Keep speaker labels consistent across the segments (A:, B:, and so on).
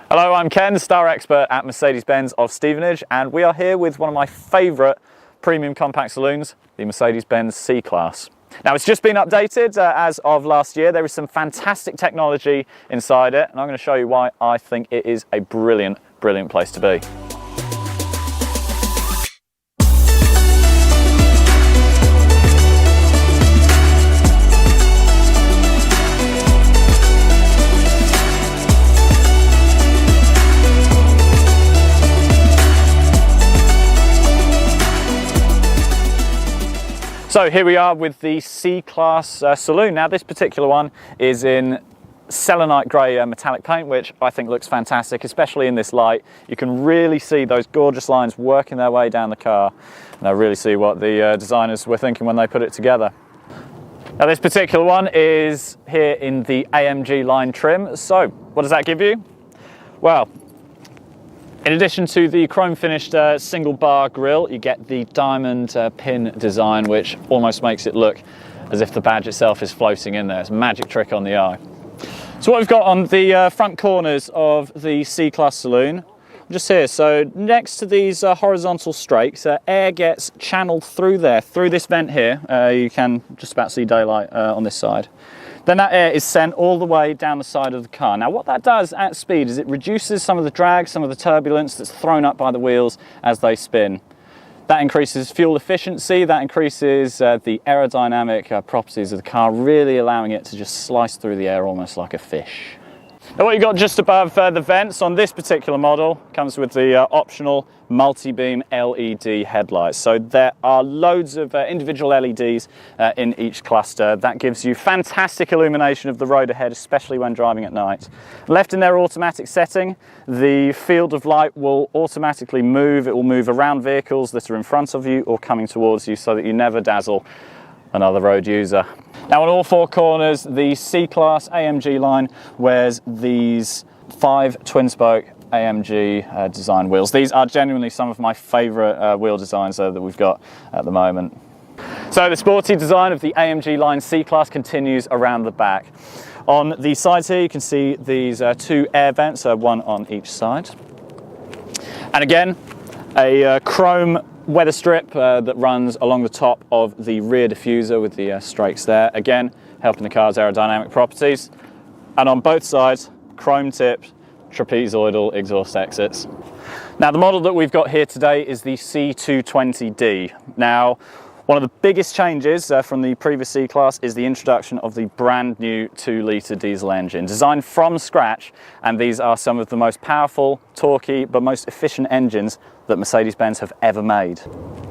A: Hello, I'm Ken, Star Expert at Mercedes-Benz of Stevenage, and we are here with one of my favourite premium compact saloons, the Mercedes-Benz C-Class. Now, it's just been updated as of last year. There is some fantastic technology inside it, and I'm going to show you why I think it is a brilliant, brilliant place to be. So here we are with the C-Class saloon. Now this particular one is in selenite grey metallic paint, which I think looks fantastic, especially in this light. You can really see those gorgeous lines working their way down the car, and I really see what the designers were thinking when they put it together. Now this particular one is here in the AMG line trim. So what does that give you? Well, in addition to the chrome finished single bar grille, you get the diamond pin design, which almost makes it look as if the badge itself is floating in there. It's a magic trick on the eye. So what we've got on the front corners of the C-Class saloon, just here, so next to these horizontal strakes, air gets channeled through there, through this vent here. You can just about see daylight on this side. Then that air is sent all the way down the side of the car. Now what that does at speed is it reduces some of the drag, some of the turbulence that's thrown up by the wheels as they spin. That increases fuel efficiency, that increases the aerodynamic properties of the car, really allowing it to just slice through the air almost like a fish. Now what you've got just above the vents on this particular model comes with the optional multi-beam LED headlights. So there are loads of individual LEDs in each cluster. That gives you fantastic illumination of the road ahead, especially when driving at night. Left in their automatic setting, the field of light will automatically move. It will move around vehicles that are in front of you or coming towards you so that you never dazzle another road user. Now on all four corners, the C-Class AMG line wears these 5 twin-spoke AMG design wheels. These are genuinely some of my favourite wheel designs that we've got at the moment. So the sporty design of the AMG line C-Class continues around the back. On the sides here you can see these 2 air vents, one on each side. And again, a chrome weather strip that runs along the top of the rear diffuser with the strakes there, again helping the car's aerodynamic properties. And on both sides, chrome tipped trapezoidal exhaust exits. Now the model that we've got here today is the C220D. Now one of the biggest changes from the previous C-Class is the introduction of the brand new 2-litre diesel engine, designed from scratch, and these are some of the most powerful, torquey, but most efficient engines that Mercedes-Benz have ever made.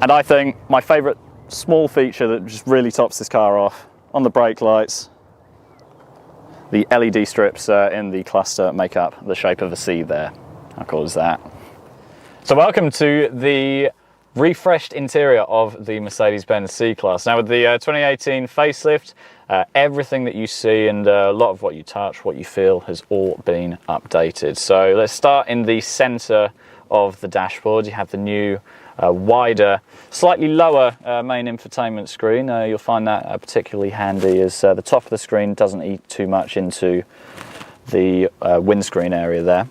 A: And I think my favourite small feature that just really tops this car off, on the brake lights, the LED strips in the cluster make up the shape of a C there. How cool is that? So welcome to the refreshed interior of the Mercedes-Benz C-Class. Now with the 2018 facelift, everything that you see and a lot of what you touch, what you feel has all been updated. So let's start in the centre of the dashboard. You have the new wider, slightly lower main infotainment screen. You'll find that particularly handy as the top of the screen doesn't eat too much into the windscreen area there.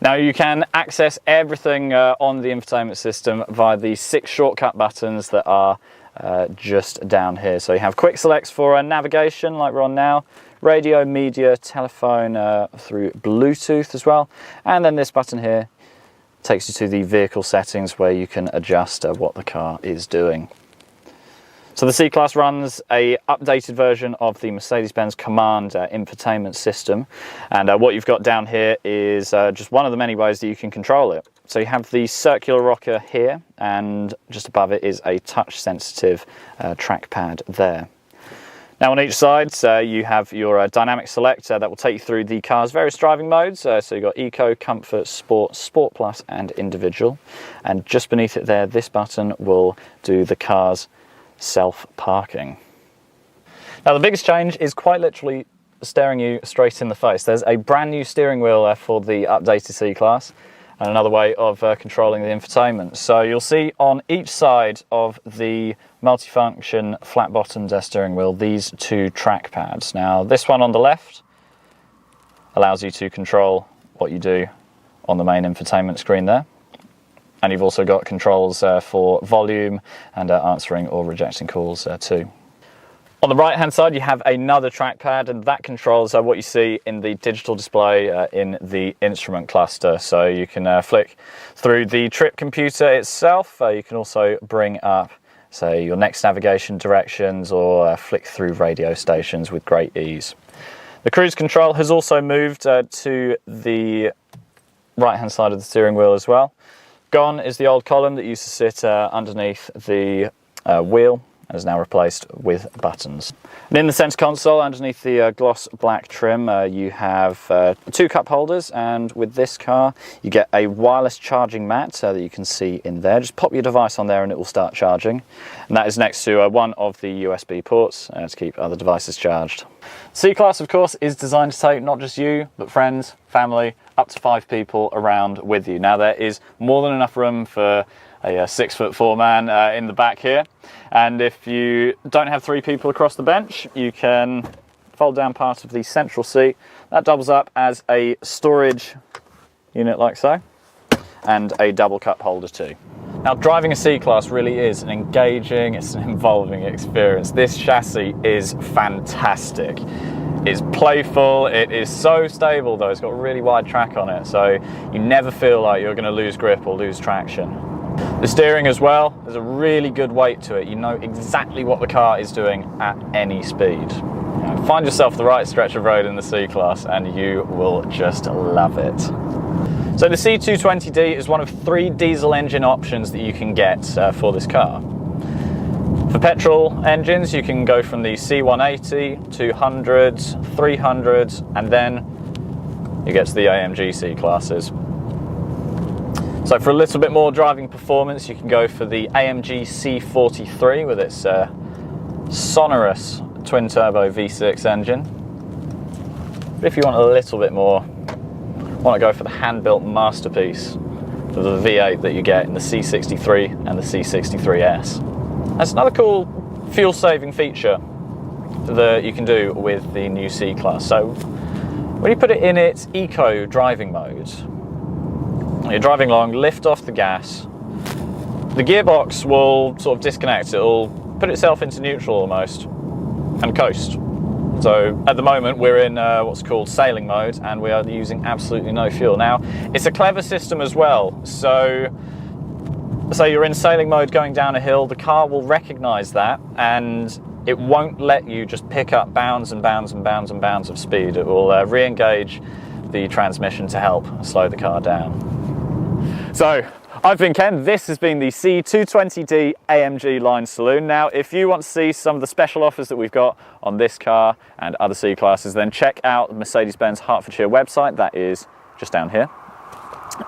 A: Now you can access everything on the infotainment system via the 6 shortcut buttons that are just down here. So you have quick selects for navigation like we're on now, radio, media, telephone through Bluetooth as well, and then this button here takes you to the vehicle settings where you can adjust what the car is doing. So the C-Class runs a updated version of the Mercedes-Benz Command infotainment system, and what you've got down here is just one of the many ways that you can control it. So you have the circular rocker here, and just above it is a touch-sensitive trackpad there. Now on each side you have your dynamic select that will take you through the car's various driving modes. So you've got Eco, Comfort, Sport, Sport Plus and Individual. And just beneath it there, this button will do the car's self-parking. Now the biggest change is quite literally staring you straight in the face. There's a brand new steering wheel for the updated C-Class, and another way of controlling the infotainment. So you'll see on each side of the multifunction flat-bottomed steering wheel these 2 trackpads. Now this one on the left allows you to control what you do on the main infotainment screen there. And you've also got controls for volume and answering or rejecting calls too. On the right hand side you have another trackpad, and that controls what you see in the digital display in the instrument cluster. So you can flick through the trip computer itself. You can also bring up, say, your next navigation directions, or flick through radio stations with great ease. The cruise control has also moved to the right hand side of the steering wheel as well. Gone is the old column that used to sit underneath the wheel, and is now replaced with buttons. And in the centre console, underneath the gloss black trim, you have 2 cup holders, and with this car you get a wireless charging mat that you can see in there. Just pop your device on there and it will start charging, and that is next to one of the USB ports to keep other devices charged. C-Class, of course, is designed to take not just you, but friends, family, up to 5 people around with you. Now there is more than enough room for a 6'4" man in the back here, and if you don't have 3 people across the bench, you can fold down part of the central seat. That doubles up as a storage unit like so, and a double cup holder too. Now, driving a C-Class really is an engaging, it's an involving experience. This chassis is fantastic. It's playful, it is so stable though, it's got a really wide track on it, so you never feel like you're going to lose grip or lose traction. The steering as well, there's a really good weight to it. You know exactly what the car is doing at any speed. Find yourself the right stretch of road in the C-Class and you will just love it. So the C220D is one of 3 diesel engine options that you can get for this car. For petrol engines, you can go from the C180, 200, 300, and then you get to the AMG C-Classes. So for a little bit more driving performance, you can go for the AMG C43 with its sonorous twin-turbo V6 engine. But if you want a little bit more, want to go for the hand-built masterpiece for the V8 that you get in the C63 and the C63S. That's another cool fuel-saving feature that you can do with the new C-Class. So when you put it in its eco driving mode, you're driving along, lift off the gas, the gearbox will sort of disconnect, it'll put itself into neutral almost, and coast. So at the moment we're in what's called sailing mode, and we are using absolutely no fuel. Now, it's a clever system as well, so you're in sailing mode going down a hill, the car will recognise that, and it won't let you just pick up bounds and bounds and bounds and bounds of speed. It will re-engage the transmission to help slow the car down. So, I've been Ken, this has been the C220D AMG line saloon. Now, if you want to see some of the special offers that we've got on this car and other C-Classes, then check out the Mercedes-Benz Hertfordshire website, that is just down here.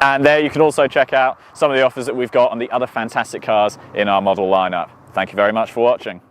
A: And there you can also check out some of the offers that we've got on the other fantastic cars in our model lineup. Thank you very much for watching.